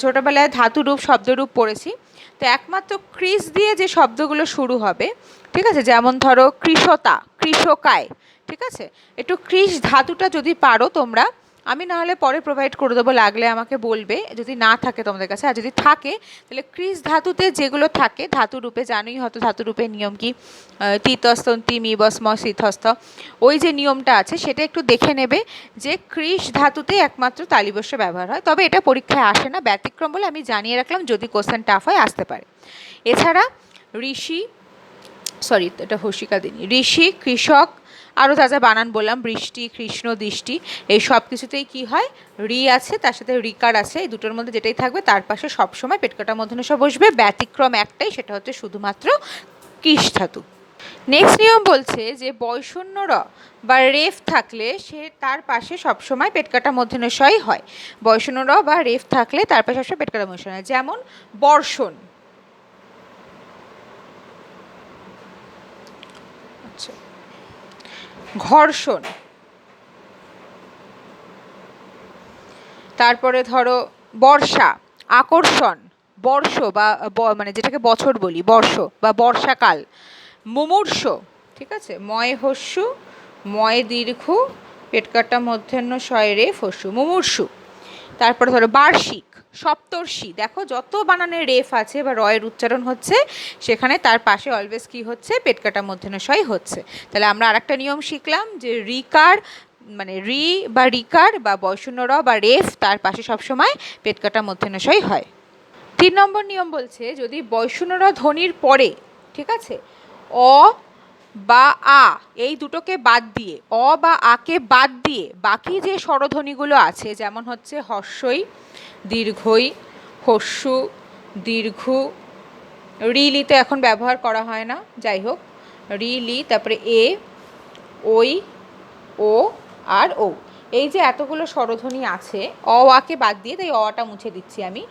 Speaker 1: ছোটোবেলায় ধাতুরূপ শব্দরূপ পড়েছি, তো একমাত্র কৃষ দিয়ে যে শব্দগুলো শুরু হবে, ঠিক আছে, যেমন ধরো কৃষতা, কৃষকায়। ঠিক আছে, একটু কৃষ ধাতুটা যদি পারো তোমরা, আমি নাহলে পরে প্রোভাইড করে দেবো, লাগলে আমাকে বলবে যদি না থাকে তোমাদের কাছে। আর যদি থাকে তাহলে কৃষ ধাতুতে যেগুলো থাকে ধাতুরূপে, জানোই হয়তো ধাতুরূপের নিয়ম কি, তিতস্তন্তি মিবস্ম শীতহস্ত, ওই যে নিয়মটা আছে সেটা একটু দেখে নেবে, যে কৃষ ধাতুতে একমাত্র তালিবস্য ব্যবহার হয়। তবে এটা পরীক্ষায় আসে না, ব্যতিক্রম বলে আমি জানিয়ে রাখলাম, যদি কোশ্চেন টাফ হয় আসতে পারে। এছাড়া ঋষি, সরি এটা হর্ষিকা দিনী, ঋষি, কৃষক, আরও যা যা বানান বললাম, বৃষ্টি, কৃষ্ণ, দৃষ্টি, এই সব কিছুতেই কী হয়, রি আছে, তার সাথে রিকার আছে, এই দুটোর মধ্যে যেটাই থাকবে তার পাশে সবসময় পেট কাটা মূর্ধন্যস্ব বসবে। ব্যতিক্রম একটাই, সেটা হচ্ছে শুধুমাত্র কৃষ ধাতু। নেক্সট নিয়ম বলছে যে বয়শূন্য র বা রেফ থাকলে সে তার পাশে সবসময় পেট কাটা মূর্ধন্যস্বই হয়। বয়শূন্য র বা রেফ থাকলে তার পাশে সবসময় পেট কাটা মূর্ধন্যস্ব হয়। যেমন বর্ষণ, ঘর্ষণ, তারপরে ধরো বর্ষা, আকর্ষণ, বর্ষ বা মানে যেটাকে বছর বলি, বর্ষ বা বর্ষাকাল, মুমূর্ষ। ঠিক আছে, ময় হস্যু, ময় দীর্ঘ, পেট কাটা মূর্ধন্য শয় রেফ হস্যু, মুমূর্ষু। তারপরে ধরো বার্ষিক, সপ্তর্ষি, দেখো যত বানানে রেফ আছে বা রয়ের উচ্চারণ হচ্ছে সেখানে তার পাশে অলওয়েজ কি হচ্ছে, পেট কাটা মূর্ধন্যস্বই হচ্ছে। তাহলে আমরা আরেকটা নিয়ম শিখলাম, যে রিকার, মানে রি বা রিকার বা বয়শূন্য র বা রেফ, তার পাশে সবসময় পেট কাটা মূর্ধন্যস্বই হয়। 3 নম্বর নিয়ম বলছে যদি বয়শূন্য র ধ্বনির পরে, ঠিক আছে, অ বা আ এই দুটোকে বাদ দিয়ে, অ বা আকে বাদ দিয়ে বাকি যে স্বরধ্বনিগুলো আছে, যেমন হচ্ছে হর্ষই, দীর্ঘই, হস্যু, দীর্ঘ, রি লি তো এখন ব্যবহার করা হয় না, যাই হোক রি লি, তারপরে এ, ওই, ও আর ও। এই যে এতগুলো স্বরধ্বনি আছে, অ আকে বাদ দিয়ে, তাই অটা মুছে দিচ্ছি আমি।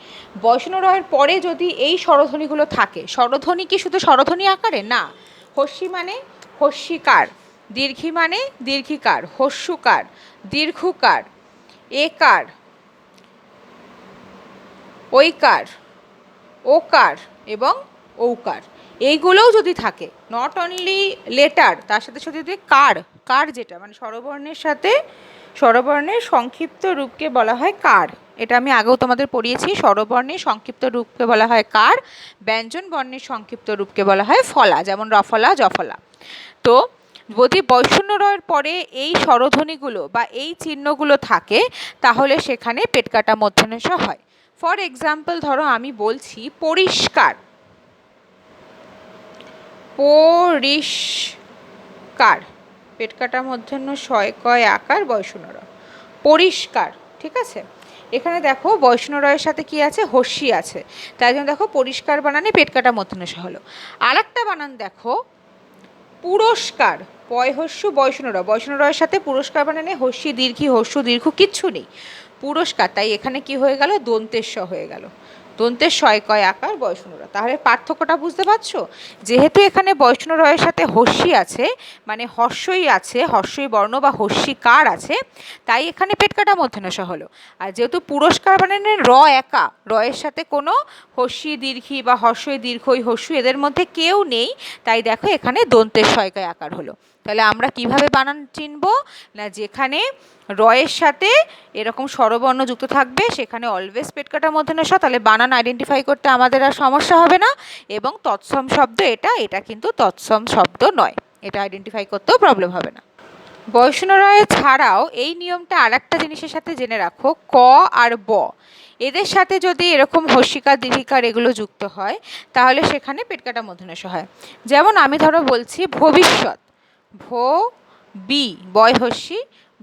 Speaker 1: বয়সন রয়ের পরে যদি এই স্বরধ্বনিগুলো থাকে, স্বরধ্বনি কি শুধু স্বরধ্বনি আকারে? না, হস্যি মানে হস্যিকার, দীর্ঘি মানে দীর্ঘিকার, হস্যুকার, দীর্ঘকার, একার, ঐকার, ওকার এবং ঔকার, এইগুলোও যদি থাকে, নট অনলি লেটার, তার সাথে সাথে যদি কার, কার যেটা মানে স্বরবর্ণের সাথে স্বরবর্ণের সংক্ষিপ্ত রূপকে বলা হয় কার। এটা আমি আগেও তোমাদের পড়িয়েছি। স্বরবর্ণের সংক্ষিপ্ত রূপকে বলা হয় কার, ব্যঞ্জন বর্ণের সংক্ষিপ্ত রূপকে বলা হয় ফলা, যেমন রফলা, জফলা। তো যদি বৈষণ্য রয়ের পরে এই স্বরধ্বনিগুলো বা এই চিহ্নগুলো থাকে, তাহলে সেখানে পেটকাটা মূর্ধন্য ষ হয়। ফর এক্সাম্পল ধরো আমি বলছি পরিষ্কার, পরিষ্কার, পেটকাটা মূর্ধন্য ষয় কয় আকার বয়সন্য র, পরিষ্কার। ঠিক আছে, এখানে দেখো বৈষ্ণব রয়ের সাথে কি আছে? হস্যি আছে, তাই জন্য দেখো পরিষ্কার বানানে পেটকাটা মূর্ধন্য ষ হলো। আর একটা বানান দেখো, পুরস্কার, পয় হস্যু বৈষ্ণব র, বৈষ্ণব রয়ের সাথে পুরস্কার বানানে হস্যি দীর্ঘি হস্যু দীর্ঘ কিচ্ছু নেই, পুরস্কার, তাই এখানে কি হয়ে গেল? দন্তের স হয়ে গেল, দন্তের শয় কয় আকার বয়সনরা। তাহলে পার্থক্যটা বুঝতে পারছো? যেহেতু এখানে বয়সন রয়ের সাথে হস্যি আছে, মানে হর্ষই আছে, হর্ষই বর্ণ বা হস্যিকার আছে, তাই এখানে পেটকাটা মূর্ধন্য ষ হলো। আর যেহেতু পুরস্কার বানানে র একা, রয়ের সাথে কোনো হস্যি দীর্ঘি বা হর্ষই দীর্ঘই হস্যু এদের মধ্যে কেউ নেই, তাই দেখো এখানে দন্তের শয় কয় আকার হলো। তাহলে আমরা কিভাবে বানান চিনব? না, যেখানে রয়ের সাথে এরকম স্বরবর্ণ যুক্ত থাকবে সেখানে অলওয়েজ পেটকাটা মূর্ধন্য ষ, তাহলে বানান আইডেন্টিফাই করতে আমাদের আর সমস্যা হবে না। এবং তৎসম শব্দ এটা, এটা কিন্তু তৎসম শব্দ নয়, এটা আইডেন্টিফাই করতেও প্রবলেম হবে না। বৈষ্ণব রয় ছাড়াও এই নিয়মটা আর একটা জিনিসের সাথে জেনে রাখো, ক আর ব এদের সাথে যদি এরকম হস্যিকার দীর্ঘিকার এগুলো যুক্ত হয়, তাহলে সেখানে পেটকাটা মূর্ধন্য ষ হয়। যেমন আমি ধরো বলছি ভবিষ্যৎ, ভো বি বয় হস্যি,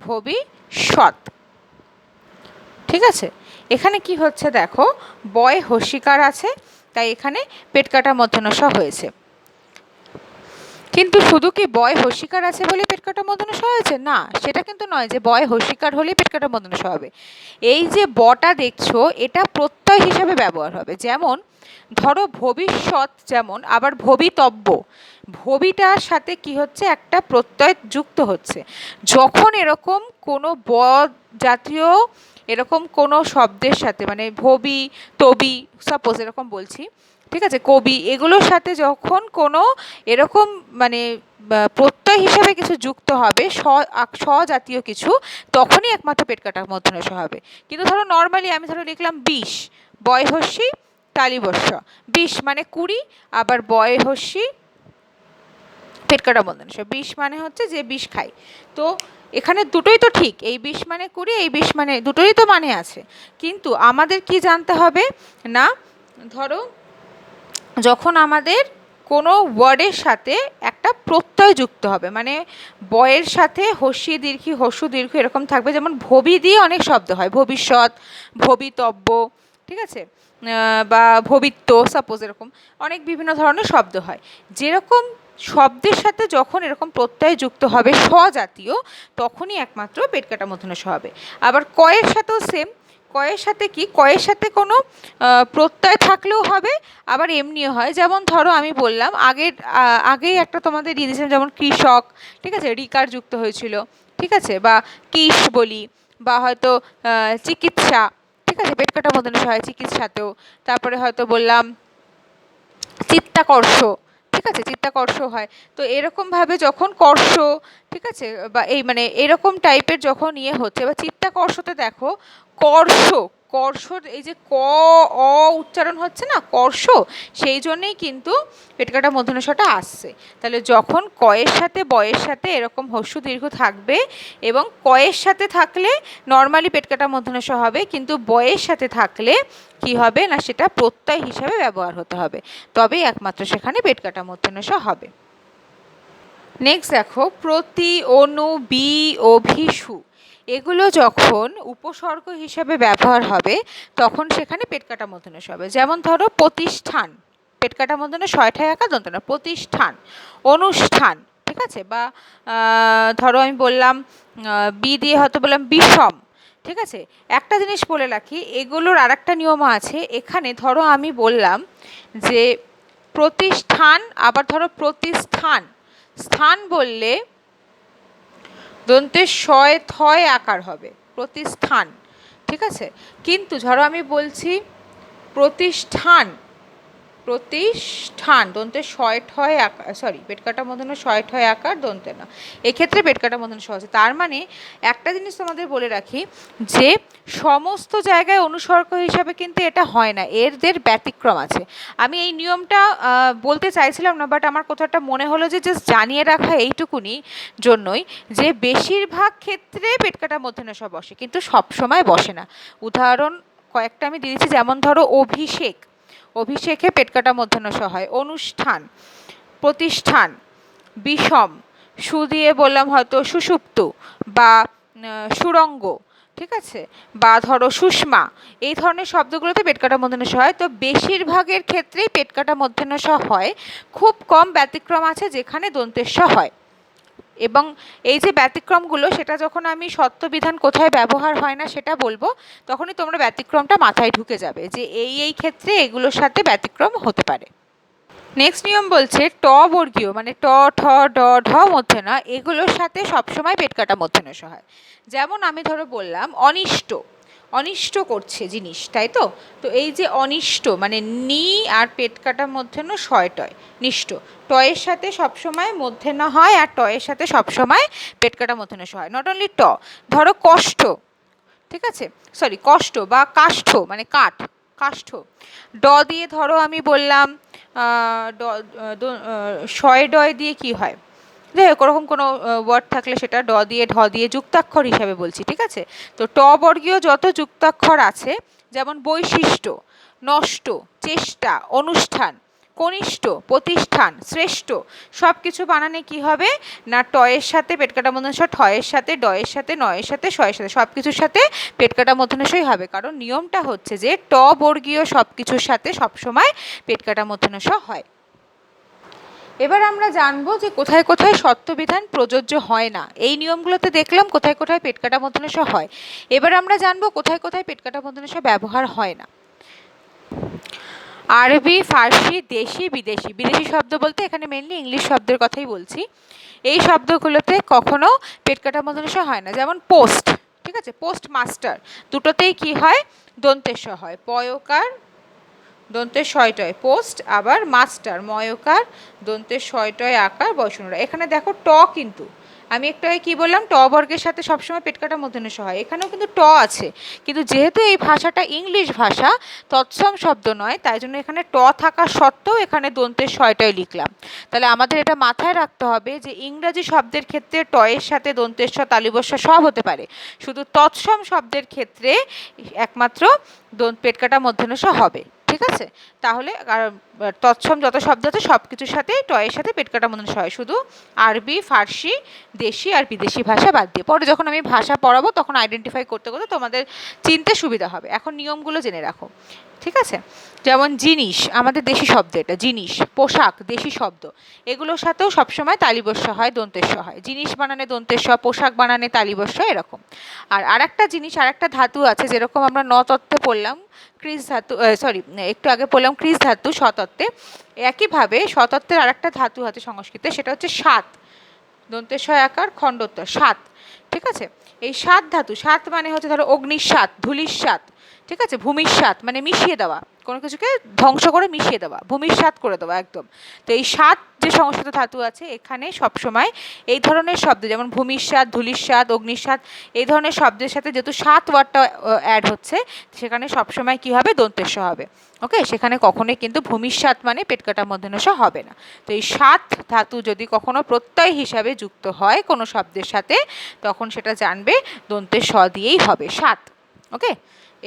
Speaker 1: ভবিষ্যৎ। ঠিক আছে, এখানে কি হচ্ছে দেখো, বয় হস্যিকার আছে, তাই এখানে পেটকাটা মূর্ধন্য ষ হয়েছে। কিন্তু শুধু কি বয় হস্যিকার আছে বলে পেটকাটা মূর্ধন্য ষ হয়েছে? না, সেটা কিন্তু নয় যে বয় হস্যিকার হলে পেটকাটা মূর্ধন্য ষ হবে। এই যে বটা দেখছো, এটা প্রত্যয় হিসাবে ব্যবহার হবে। যেমন ধরো ভবিষ্যৎ, যেমন আবার ভবিতব্য, ভবিটার সাথে কি হচ্ছে? একটা প্রত্যয় যুক্ত হচ্ছে। যখন এরকম কোনো ব জাতীয় এরকম কোনো শব্দের সাথে, মানে ভবি, তবি, সাপোজ এরকম বলছি, ঠিক আছে, কবি, এগুলোর সাথে যখন কোনো এরকম মানে প্রত্যয় হিসাবে কিছু যুক্ত হবে, স জাতীয় কিছু, তখনই একমাত্র পেটকাটা মূর্ধন্য ষ হবে। কিন্তু ধরো নর্মালি আমি ধরো লিখলাম ২০, বয় হস্যি তালিবস্য, ২০ মানে ২০, আবার বয় হস্যি পেটকাটা মূর্ধন্য ষ, ২০ মানে হচ্ছে যে ২০ খাই। তো এখানে দুটোই তো ঠিক, এই ২০ মানে ২০, এই ২০ মানে, দুটোই তো মানে আছে। কিন্তু আমাদের কি জানতে হবে না, ধরো যখন আমাদের কোনো ওয়ার্ডের সাথে একটা প্রত্যয় যুক্ত হবে, মানে বয়ের সাথে হস্যি দীর্ঘি হস্যু দীর্ঘ এরকম থাকবে, যেমন ভবি দিয়ে অনেক শব্দ হয়, ভবিষ্যৎ, ভবিতব্য, ঠিক আছে, বা ভবিত্ব, সাপোজ এরকম অনেক বিভিন্ন ধরনের শব্দ হয়। যেরকম শব্দের সাথে যখন এরকম প্রত্যয় যুক্ত হবে স জাতীয়, তখনই একমাত্র পেটকাটা মূর্ধন্য ষ হবে। আবার কয়ের সাথেও সেম, কয়ের সাথে কি, কয়ের সাথে কোনো প্রত্যয় থাকলেও হবে, আবার এমনিও হয়। যেমন ধরো আমি বললাম আগেই একটা তোমাদের দিয়ে দিয়েছিলাম, যেমন কৃষক, ঠিক আছে, রিকার যুক্ত হয়েছিল, ঠিক আছে, বা কিস বলি, বা হয়তো চিকিৎসা, ঠিক আছে, পেটকাটা মূর্ধন্য ষ হয় চিকিৎসাতেও। তারপরে হয়তো বললাম চিত্তাকর্ষ, ঠিক আছে, চিত্তাকর্ষ হয়। তো এরকমভাবে যখন কর্ষ, ঠিক আছে, বা এই মানে এরকম টাইপের যখন ইয়ে হচ্ছে, বা চিত্তাকর্ষতে দেখো কর্ষ, কর্ষর এই যে ক অ উচ্চারণ হচ্ছে না, কর্ষ, সেই জন্যেই কিন্তু পেটকাটা মূর্ধন্য ষটা আসছে। তাহলে যখন কয়ের সাথে বয়ের সাথে এরকম হস্যু দীর্ঘ থাকবে, এবং কয়ের সাথে থাকলে নর্মালি পেটকাটা মূর্ধন্য ষ হবে, কিন্তু বয়ের সাথে থাকলে কি হবে না, সেটা প্রত্যয় হিসাবে ব্যবহার হতে হবে, তবেই একমাত্র সেখানে পেটকাটা মূর্ধন্য ষ হবে। নেক্সট দেখো, প্রতি, অনু, বি, অভিষু, এগুলো যখন উপসর্গ হিসাবে ব্যবহার হবে, তখন সেখানে পেটকাটা মূর্ধন্য ষ হবে। যেমন ধরো প্রতিষ্ঠান, পেটকাটা মূর্ধন্য ষয় ঠায় আকার দন্ত ন, প্রতিষ্ঠান, অনুষ্ঠান, ঠিক ঠিক আছে, বা ধরো আমি বললাম বি দিয়ে হয়তো বললাম বিষম, ঠিক আছে। একটা জিনিস বলে রাখি, এগুলোর আর একটা নিয়ম আছে। এখানে ধরো আমি বললাম যে প্রতিষ্ঠান, আবার ধরো প্রতিস্থান, স্থান বললে দন্তের শয় থয় আকার হবে, প্রতিস্থান, ঠিক আছে। কিন্তু ধরো আমি বলছি প্রতিষ্ঠান, প্রতিষ্ঠান দন্তে শয় ঠয় আকার, সরি পেট কাটা মূর্ধন্য শয় ঠয় আকার দন্তে না, এক্ষেত্রে পেট কাটা মূর্ধন্য সহজ। তার মানে একটা জিনিস তোমাদের বলে রাখি যে সমস্ত জায়গায় অনুসর্গ হিসাবে কিন্তু এটা হয় না, এদের ব্যতিক্রম আছে। আমি এই নিয়মটা বলতে চাইছিলাম না, বাট আমার কোথাটা মনে হলো যে জাস্ট জানিয়ে রাখা এইটুকুনি জন্যই, যে বেশিরভাগ ক্ষেত্রে পেট কাটা মূর্ধন্য ষ বসে, কিন্তু সব সময় বসে না। উদাহরণ কয়েকটা আমি দিয়েছি, যেমন ধরো অভিষেক, অভিষেকে পেট কাটা মূর্ধন্য ষ হয়। অনুষ্ঠান, প্রতিষ্ঠান, বিষম, সু দিয়ে বললাম হয়তো সুষুপ্ত বা সুরঙ্গ, ঠিক আছে, বা ধরো সুষমা, এই ধরনের শব্দগুলোতে পেট কাটা মূর্ধন্য ষ হয়। তো বেশিরভাগের ক্ষেত্রেই পেট কাটা মূর্ধন্য ষ হয়, খুব কম ব্যতিক্রম আছে যেখানে দন্তের স হয়। এবং এই যে ব্যতিক্রমগুলো, সেটা যখন আমি সত্যবিধান কোথায় ব্যবহার হয় না সেটা বলবো, তখনই তোমরা ব্যতিক্রমটা মাথায় ঢুকে যাবে যে এই ক্ষেত্রে এগুলোর সাথে ব্যতিক্রম হতে পারে। নেক্সট নিয়ম বলছে ট বর্গীয়, মানে ট ঠ ড ঢ মূর্ধন্য, এগুলোর সাথে সবসময় পেট কাটা মূর্ধন্য ষ হয়। যেমন আমি ধরো বললাম অনিষ্ট, অনিষ্ট করছে জিনিস, তাই তো। তো এই যে অনিষ্ট মানে নি আর পেট কাটা মূর্ধন্য শয় টয়, নিষ্ঠ, টয়ের সাথে সবসময় মূর্ধন্য হয়, আর টয়ের সাথে সবসময় পেট কাটা মূর্ধন্য ষ হয়। নট অনলি ট, ধরো কষ্ট, ঠিক আছে, সরি কষ্ট বা কাষ্ঠ মানে কাঠ, কাষ্ঠ, ড দিয়ে ধরো আমি বললাম শয় ডয় দিয়ে কি হয়, যাই হোক ওরকম কোনো ওয়ার্ড থাকলে সেটা ড দিয়ে ঢ দিয়ে যুক্তাক্ষর হিসাবে বলছি, ঠিক আছে। তো ট বর্গীয় যত যুক্তাক্ষর আছে, যেমন বৈশিষ্ট্য, নষ্ট, চেষ্টা, অনুষ্ঠান, কনিষ্ঠ, প্রতিষ্ঠান, শ্রেষ্ঠ, সব কিছু বানানে কি হবে না টয়ের সাথে পেট কাটা মূর্ধন্য ষ, ঠয়ের সাথে, ডয়ের সাথে, নয়ের সাথে, শয়ের সাথে, সব কিছুর সাথে পেট কাটা মূর্ধন্য ষই হবে। কারণ নিয়মটা হচ্ছে যে ট বর্গীয় সব কিছুর সাথে সবসময় পেট কাটা মূর্ধন্য ষ হয়। এবার আমরা জানবো যে কোথায় কোথায় সত্যবিধান প্রযোজ্য হয় না। এই নিয়মগুলোতে দেখলাম কোথায় কোথায় পেট কাটা মূর্ধন্য ষ হয়। এবার আমরা জানবো কোথায় কোথায় পেট কাটা মূর্ধন্য ষ ব্যবহার হয় না। আরবি, ফার্সি, দেশি, বিদেশি, বিদেশি শব্দ বলতে এখানে মেনলি ইংলিশ শব্দের কথাই বলছি। এই শব্দগুলোতে কখনো পেট কাটা মূর্ধন্য ষ হয় না। যেমন পোস্ট, ঠিক আছে, পোস্ট মাস্টার, দুটোতেই কি হয় দন্তের স হয়। পয়কার দন্তের শয় টয় পোস্ট, আবার মাস্টার ময়কার দন্তের শয় টয় আকার বয়সনুরা। এখানে দেখো ট, কিন্তু আমি একটু আগে কী বললাম ট বর্গের সাথে সবসময় পেট কাটা মূর্ধন্য ষ হয়, এখানেও কিন্তু ট আছে, কিন্তু যেহেতু এই ভাষাটা ইংলিশ ভাষা, তৎসম শব্দ নয়, তাই জন্য এখানে ট থাকা সত্ত্বেও এখানে দন্তের শয় টয় লিখলাম। তাহলে আমাদের এটা মাথায় রাখতে হবে যে ইংরাজি শব্দের ক্ষেত্রে টয়ের সাথে দন্তের স, তালিবস্য সব হতে পারে, শুধু তৎসম শব্দের ক্ষেত্রে একমাত্র পেট কাটা মূর্ধন্য ষ হবে, ঠিক আছে। তাহলে তৎসম যত শব্দ আছে সব কিছুর সাথে টয়ের সাথে পেট কাটা মূর্ধন্য ষ হয়, শুধু আরবি, ফার্সি, দেশি আর বিদেশি ভাষা বাদ দিয়ে। পরে যখন আমি ভাষা পড়াবো তখন আইডেন্টিফাই করতে করতে তোমাদের চিনতে সুবিধা হবে। এখন নিয়মগুলো জেনে রাখো, ঠিক আছে। যেমন জিনিস, আমাদের দেশি শব্দ এটা, জিনিস, পোশাক দেশি শব্দ, এগুলোর সাথেও সবসময় তালিবস্য হয়, দন্তের স হয়। জিনিস বানানে দন্তের স, পোশাক বানানে তালিবস্য, এরকম। আর আরেকটা জিনিস, আরেকটা ধাতু আছে, যেরকম আমরা নতত্ত্বে পড়লাম ক্রিস ধাতু, সরি একটু আগে পড়লাম ক্রিস ধাতু শতত্ত্বে, একইভাবে শতত্ত্বের আরেকটা ধাতু আছে সংস্কৃতে, সেটা হচ্ছে সাত, দন্তের স আকার খণ্ডোত্তর, সাত, ঠিক আছে। এই সাত ধাতু, সাত মানে হচ্ছে ধরো অগ্নির সাত, ধূলির সাত, ঠিক আছে, ভূমির সাত মানে মিশিয়ে দেওয়া, কোনো কিছুকে ধ্বংস করে মিশিয়ে দেওয়া, ভূমির সাত করে দেওয়া একদম। তো এই সাত যে সংস্কৃত ধাতু আছে, এখানে সবসময় এই ধরনের শব্দ, যেমন ভূমির সাত, ধূলির সাত, অগ্নির সাত, এই ধরনের শব্দের সাথে যেহেতু সাত ওয়ার্ডটা অ্যাড হচ্ছে, সেখানে সবসময় কি হবে দন্তের স হবে, ওকে। সেখানে কখনোই কিন্তু ভূমির সাত মানে পেট কাটা মূর্ধন্য ষ হবে না। তো এই সাত ধাতু যদি কখনো প্রত্যয় হিসাবে যুক্ত হয় কোনো শব্দের সাথে, তখন সেটা জানবে দন্তের স দিয়েই হবে, সাত, ওকে।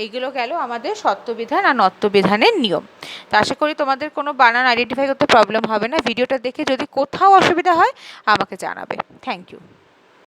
Speaker 1: এইগুলো গেল আমাদের সত্যবিধান আর নত্যবিধানের নিয়ম। তো আশা করি তোমাদের কোনো বানান আইডেন্টিফাই করতে প্রবলেম হবে না। ভিডিওটা দেখে যদি কোথাও অসুবিধা হয় আমাকে জানাবে। Thank you.